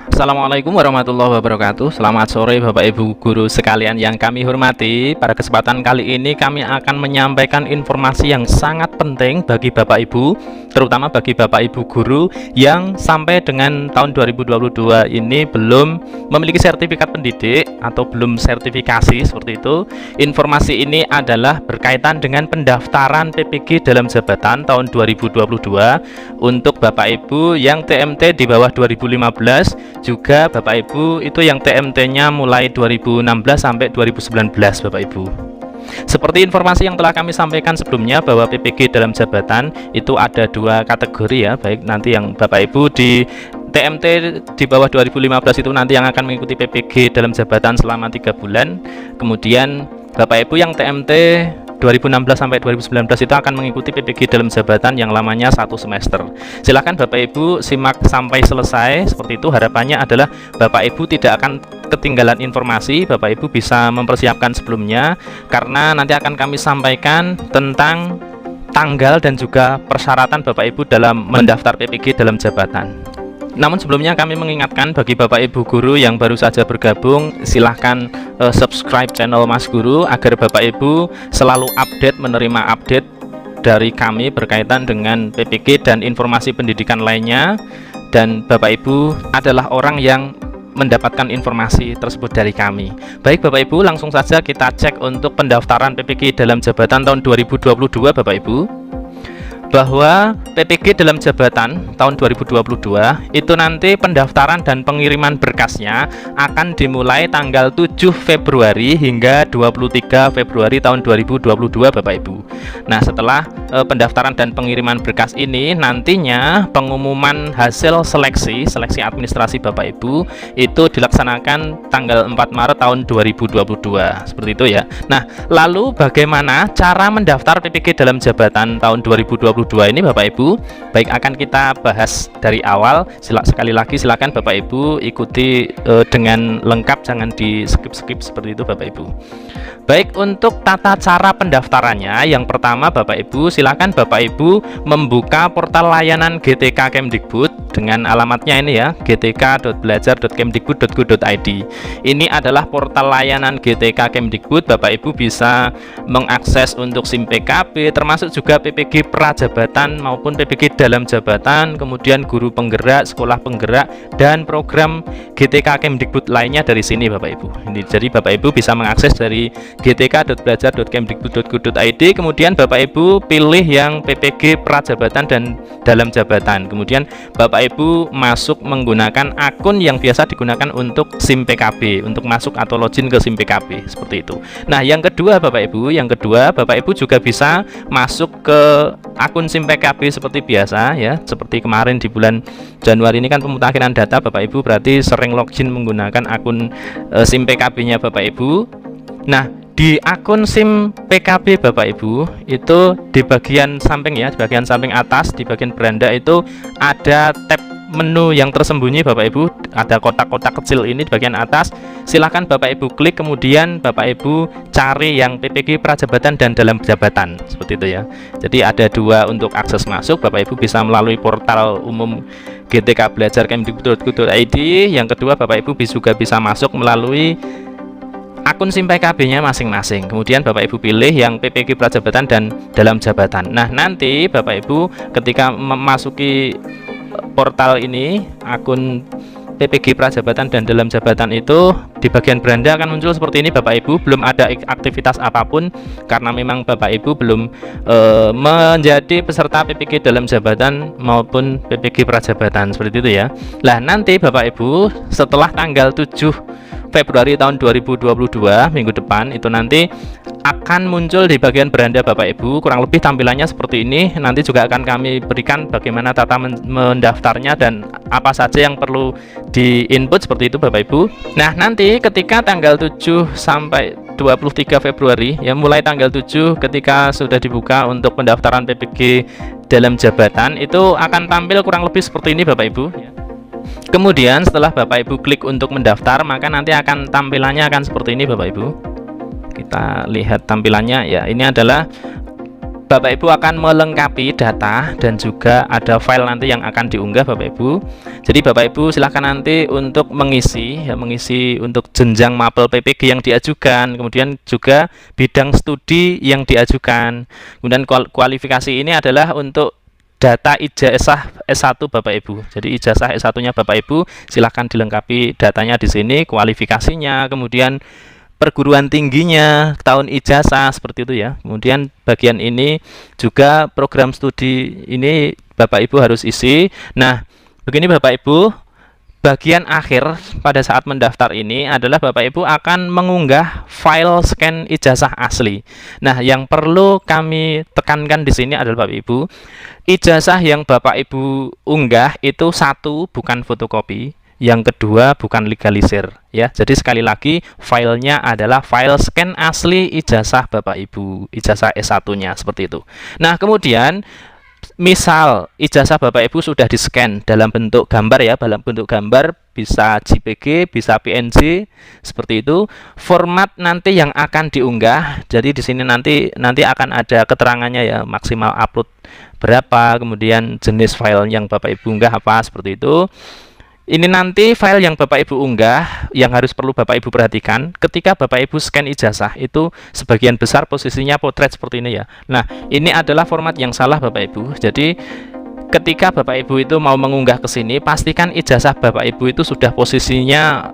Assalamualaikum warahmatullahi wabarakatuh. Selamat sore Bapak Ibu guru sekalian yang kami hormati. Pada kesempatan kali ini kami akan menyampaikan informasi yang sangat penting bagi Bapak Ibu, terutama bagi Bapak Ibu guru yang sampai dengan tahun 2022 ini belum memiliki sertifikat pendidik atau belum sertifikasi seperti itu. Informasi ini adalah berkaitan dengan pendaftaran PPG dalam jabatan tahun 2022 untuk Bapak Ibu yang TMT di bawah 2015, juga Bapak Ibu itu yang TMT-nya mulai 2016 sampai 2019 Bapak Ibu. Seperti informasi yang telah kami sampaikan sebelumnya bahwa PPG dalam jabatan itu ada dua kategori ya, baik nanti yang Bapak Ibu di TMT di bawah 2015 itu nanti yang akan mengikuti PPG dalam jabatan selama 3 bulan. Kemudian Bapak Ibu yang TMT 2016 sampai 2019 itu akan mengikuti PPG dalam jabatan yang lamanya 1 semester. Silahkan Bapak Ibu simak sampai selesai. Seperti itu, harapannya adalah Bapak Ibu tidak akan ketinggalan informasi. Bapak Ibu bisa mempersiapkan sebelumnya, karena nanti akan kami sampaikan tentang tanggal dan juga persyaratan Bapak Ibu dalam mendaftar PPG dalam jabatan. Namun sebelumnya kami mengingatkan bagi Bapak Ibu guru yang baru saja bergabung, silahkan subscribe channel Mas Guru agar Bapak Ibu selalu update, menerima update dari kami berkaitan dengan PPG dan informasi pendidikan lainnya. Dan Bapak Ibu adalah orang yang mendapatkan informasi tersebut dari kami. Baik Bapak Ibu, langsung saja kita cek untuk pendaftaran PPG dalam jabatan tahun 2022 Bapak Ibu, bahwa PPG dalam jabatan tahun 2022 itu nanti pendaftaran dan pengiriman berkasnya akan dimulai tanggal 7 Februari hingga 23 Februari tahun 2022 Bapak Ibu. Nah, setelah pendaftaran dan pengiriman berkas ini, nantinya pengumuman hasil seleksi administrasi Bapak Ibu itu dilaksanakan tanggal 4 Maret tahun 2022 seperti itu ya. Nah, lalu bagaimana cara mendaftar PPG dalam jabatan tahun 2022 ini Bapak Ibu? Baik, akan kita bahas dari awal. Sekali lagi silakan Bapak Ibu ikuti dengan lengkap, jangan di skip seperti itu Bapak Ibu. Baik, untuk tata cara pendaftarannya, yang pertama Bapak Ibu, silakan Bapak Ibu membuka portal layanan GTK Kemdikbud dengan alamatnya ini ya, gtk.belajar.kemdikbud.go.id. Ini adalah portal layanan GTK Kemdikbud. Bapak Ibu bisa mengakses untuk SIM PKB, termasuk juga PPG prajabatan maupun PPG dalam jabatan, kemudian guru penggerak, sekolah penggerak, dan program GTK Kemdikbud lainnya dari sini Bapak Ibu. Jadi Bapak Ibu bisa mengakses dari gtk.belajar.kemdikbud.go.id, kemudian Bapak Ibu pilih yang PPG prajabatan dan dalam jabatan, kemudian Bapak Ibu masuk menggunakan akun yang biasa digunakan untuk SIM PKB, untuk masuk atau login ke SIM PKB seperti itu. Nah, yang kedua Bapak Ibu, Bapak Ibu juga bisa masuk ke akun SIM PKB seperti biasa ya, seperti kemarin di bulan Januari ini kan pemutakhiran data Bapak Ibu, berarti sering login menggunakan akun SIM PKB-nya Bapak Ibu. Nah, di akun SIM PKB Bapak Ibu itu di bagian samping ya, di bagian samping atas, di bagian beranda itu ada tab menu yang tersembunyi Bapak Ibu, ada kotak-kotak kecil ini di bagian atas. Silahkan Bapak Ibu klik, kemudian Bapak Ibu cari yang PPG prajabatan dan dalam jabatan seperti itu ya. Jadi ada dua untuk akses masuk. Bapak Ibu bisa melalui portal umum GTK Belajar Kemdikbud.go.id. Yang kedua Bapak Ibu juga bisa masuk melalui akun SIM PKB-nya masing-masing. Kemudian Bapak Ibu pilih yang PPG prajabatan dan dalam jabatan. Nah, nanti Bapak Ibu ketika memasuki portal ini, akun PPG prajabatan dan dalam jabatan itu, di bagian beranda akan muncul seperti ini Bapak Ibu. Belum ada aktivitas apapun karena memang Bapak Ibu belum menjadi peserta PPG dalam jabatan maupun PPG prajabatan seperti itu ya. Lah, nanti Bapak Ibu setelah tanggal 7 Februari tahun 2022 minggu depan itu nanti akan muncul di bagian beranda Bapak Ibu, kurang lebih tampilannya seperti ini. Nanti juga akan kami berikan bagaimana tata mendaftarnya dan apa saja yang perlu di input seperti itu Bapak Ibu. Nah, nanti ketika tanggal 7 sampai 23 Februari ya, mulai tanggal 7 ketika sudah dibuka untuk pendaftaran PPG dalam jabatan, itu akan tampil kurang lebih seperti ini Bapak Ibu ya. Kemudian setelah Bapak Ibu klik untuk mendaftar, maka nanti akan tampilannya akan seperti ini Bapak Ibu. Kita lihat tampilannya ya. Ini adalah Bapak Ibu akan melengkapi data dan juga ada file nanti yang akan diunggah Bapak Ibu. Jadi Bapak Ibu silahkan nanti untuk mengisi untuk jenjang mapel PPG yang diajukan, kemudian juga bidang studi yang diajukan. Kemudian kualifikasi ini adalah untuk data ijazah S1 Bapak Ibu. Jadi ijazah S1-nya Bapak Ibu silahkan dilengkapi datanya di sini, kualifikasinya, kemudian perguruan tingginya, tahun ijazah, seperti itu ya. Kemudian bagian ini juga program studi ini Bapak Ibu harus isi. Nah, begini Bapak Ibu, bagian akhir pada saat mendaftar ini adalah Bapak Ibu akan mengunggah file scan ijazah asli. Nah, yang perlu kami tekankan di sini adalah Bapak Ibu, ijazah yang Bapak Ibu unggah itu satu, bukan fotokopi. Yang kedua bukan legalisir ya. Jadi sekali lagi filenya adalah file scan asli ijazah Bapak Ibu, ijazah S1-nya seperti itu. Nah, kemudian misal ijazah Bapak Ibu sudah di-scan dalam bentuk gambar ya, dalam bentuk gambar bisa JPG, bisa PNG seperti itu. Format nanti yang akan diunggah. Jadi di sini nanti akan ada keterangannya ya, maksimal upload berapa, kemudian jenis file yang Bapak Ibu unggah apa seperti itu. Ini nanti file yang Bapak Ibu unggah yang harus perlu Bapak Ibu perhatikan ketika Bapak Ibu scan ijazah itu sebagian besar posisinya potret seperti ini ya. Nah, ini adalah format yang salah Bapak Ibu. Jadi ketika Bapak Ibu itu mau mengunggah ke sini, pastikan ijazah Bapak Ibu itu sudah posisinya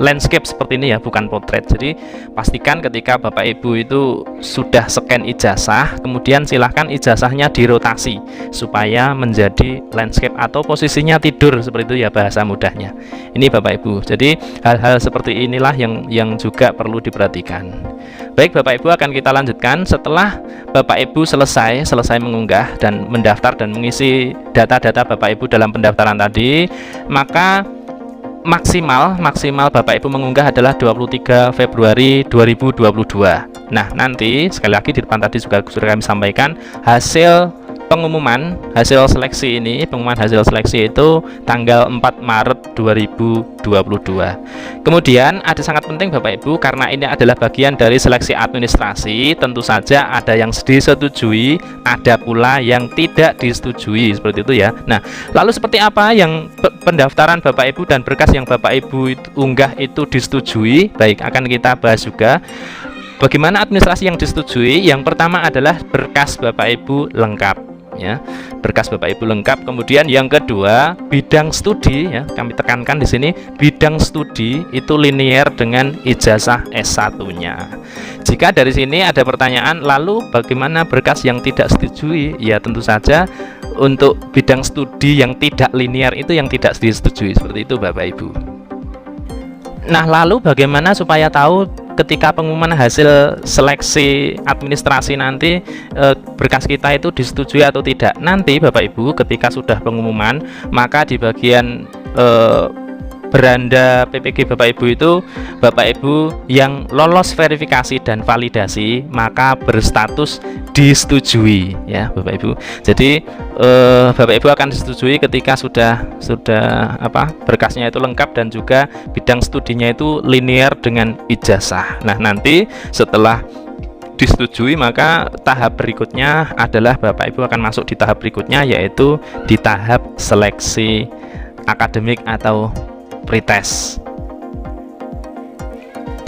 landscape seperti ini ya, bukan potret. Jadi pastikan ketika Bapak Ibu itu sudah scan ijazah, kemudian silahkan ijazahnya dirotasi supaya menjadi landscape atau posisinya tidur seperti itu ya, bahasa mudahnya. Ini Bapak Ibu. Jadi hal-hal seperti inilah yang juga perlu diperhatikan. Baik Bapak Ibu, akan kita lanjutkan setelah Bapak Ibu selesai mengunggah dan mendaftar dan mengisi data-data Bapak Ibu dalam pendaftaran tadi, maka maksimal Bapak Ibu mengunggah adalah 23 Februari 2022. Nah, nanti sekali lagi di depan tadi juga sudah kami sampaikan pengumuman hasil seleksi itu tanggal 4 Maret 2022. Kemudian ada sangat penting Bapak Ibu, karena ini adalah bagian dari seleksi administrasi, tentu saja ada yang disetujui, ada pula yang tidak disetujui seperti itu ya. Nah, lalu seperti apa yang pendaftaran Bapak Ibu dan berkas yang Bapak Ibu unggah itu disetujui? Baik, akan kita bahas juga. Bagaimana administrasi yang disetujui? Yang pertama adalah berkas Bapak Ibu lengkap ya, berkas Bapak Ibu lengkap. Kemudian yang kedua, bidang studi ya, kami tekankan di sini bidang studi itu linear dengan ijazah S1-nya. Jika dari sini ada pertanyaan, lalu bagaimana berkas yang tidak disetujui? Ya tentu saja untuk bidang studi yang tidak linear itu yang tidak disetujui, seperti itu Bapak Ibu. Nah, lalu bagaimana supaya tahu ketika pengumuman hasil seleksi administrasi nanti berkas kita itu disetujui atau tidak? Nanti Bapak Ibu ketika sudah pengumuman, maka di bagian beranda PPG Bapak Ibu itu, Bapak Ibu yang lolos verifikasi dan validasi maka berstatus disetujui ya Bapak Ibu. Jadi Bapak Ibu akan disetujui ketika sudah berkasnya itu lengkap dan juga bidang studinya itu linear dengan ijazah. Nah, nanti setelah disetujui maka tahap berikutnya adalah Bapak Ibu akan masuk di tahap berikutnya, yaitu di tahap seleksi akademik atau pretest.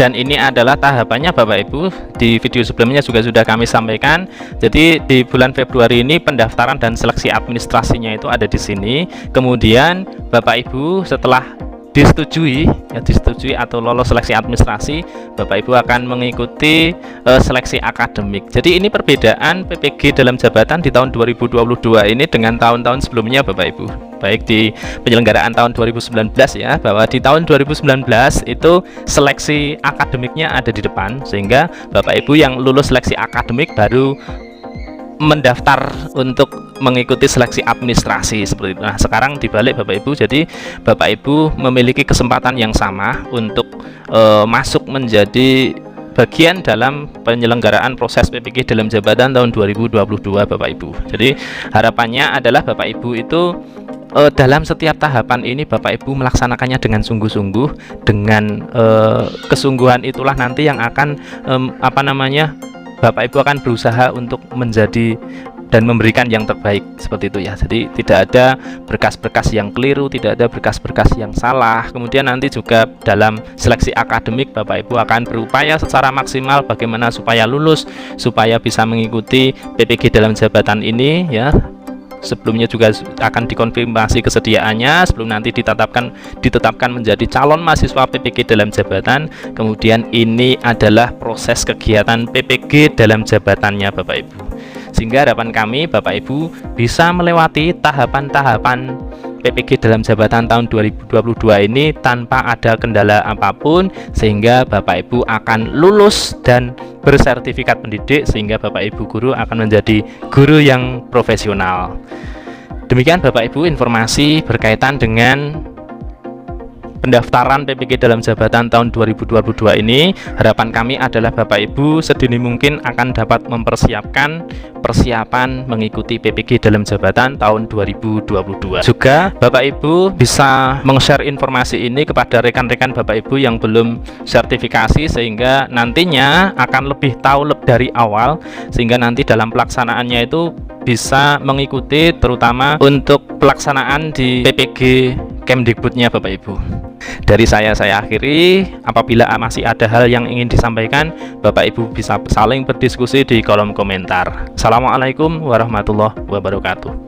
Dan ini adalah tahapannya Bapak Ibu, di video sebelumnya juga sudah kami sampaikan. Jadi di bulan Februari ini pendaftaran dan seleksi administrasinya itu ada di sini. Kemudian Bapak Ibu setelah disetujui atau lolos seleksi administrasi, Bapak Ibu akan mengikuti seleksi akademik. Jadi ini perbedaan PPG dalam jabatan di tahun 2022 ini dengan tahun-tahun sebelumnya Bapak Ibu. Baik di penyelenggaraan tahun 2019 ya, bahwa di tahun 2019 itu seleksi akademiknya ada di depan, sehingga Bapak Ibu yang lulus seleksi akademik baru mendaftar untuk mengikuti seleksi administrasi seperti itu. Nah, sekarang dibalik Bapak Ibu, jadi Bapak Ibu memiliki kesempatan yang sama untuk masuk menjadi bagian dalam penyelenggaraan proses PPG dalam jabatan tahun 2022 Bapak Ibu. Jadi harapannya adalah Bapak Ibu itu dalam setiap tahapan ini Bapak Ibu melaksanakannya dengan sungguh-sungguh, dengan kesungguhan itulah nanti yang akan Bapak Ibu akan berusaha untuk menjadi dan memberikan yang terbaik, seperti itu ya. Jadi tidak ada berkas-berkas yang keliru, tidak ada berkas-berkas yang salah. Kemudian nanti juga dalam seleksi akademik Bapak Ibu akan berupaya secara maksimal bagaimana supaya lulus, supaya bisa mengikuti PPG dalam jabatan ini ya. Sebelumnya juga akan dikonfirmasi kesediaannya sebelum nanti ditetapkan menjadi calon mahasiswa PPG dalam jabatan. Kemudian ini adalah proses kegiatan PPG dalam jabatannya Bapak Ibu, sehingga harapan kami Bapak Ibu bisa melewati tahapan-tahapan PPG dalam jabatan tahun 2022 ini tanpa ada kendala apapun, sehingga Bapak Ibu akan lulus dan bersertifikat pendidik, sehingga Bapak Ibu guru akan menjadi guru yang profesional. Demikian Bapak Ibu informasi berkaitan dengan pendaftaran PPG dalam jabatan tahun 2022 ini. Harapan kami adalah Bapak Ibu sedini mungkin akan dapat mempersiapkan persiapan mengikuti PPG dalam jabatan tahun 2022. Juga Bapak Ibu bisa meng-share informasi ini kepada rekan-rekan Bapak Ibu yang belum sertifikasi, sehingga nantinya akan lebih tahu dari awal, sehingga nanti dalam pelaksanaannya itu bisa mengikuti, terutama untuk pelaksanaan di PPG Kemdikbudnya Bapak Ibu. Dari saya akhiri. Apabila masih ada hal yang ingin disampaikan, Bapak Ibu bisa saling berdiskusi di kolom komentar. Assalamualaikum warahmatullahi wabarakatuh.